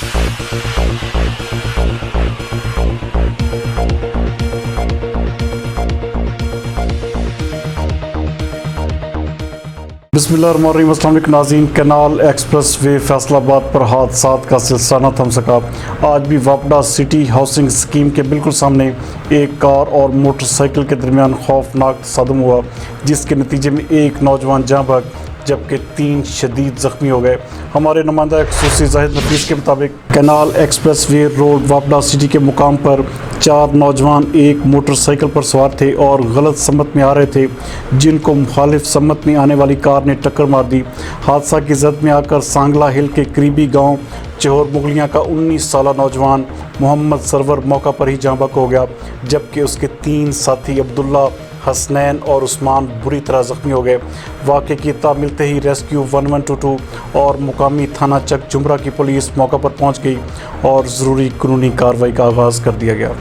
بسم اللہ الرحمن الرحیم۔ السلام علیکم ناظرین، کنال ایکسپریس وے فیصل آباد پر حادثات کا سلسلہ نہ تھم سکا۔ آج بھی واپڈا سٹی ہاؤسنگ اسکیم کے بالکل سامنے ایک کار اور موٹر سائیکل کے درمیان خوفناک تصادم ہوا، جس کے نتیجے میں ایک نوجوان جاں بحق جبکہ 3 شدید زخمی ہو گئے۔ ہمارے نمائندہ خصوصی زاہد نفیس کے مطابق Kunal express way road واپڈا city کے مقام پر 4 نوجوان ایک موٹر سائیکل پر سوار تھے اور غلط سمت میں آ رہے تھے، جن کو مخالف سمت میں آنے والی کار نے ٹکر مار دی۔ حادثہ کی زد میں آ کر سانگلہ ہل کے قریبی گاؤں چہور مغلیاں کا 19 سالہ نوجوان محمد سرور موقع پر ہی جاں بحق ہو گیا، جبکہ اس کے 3 ساتھی عبداللہ، حسنین اور عثمان بری طرح زخمی ہو گئے۔ واقعے کی اطلاع ملتے ہی ریسکیو 1122 اور مقامی تھانہ چک جمرہ کی پولیس موقع پر پہنچ گئی اور ضروری قانونی کارروائی کا آغاز کر دیا گیا۔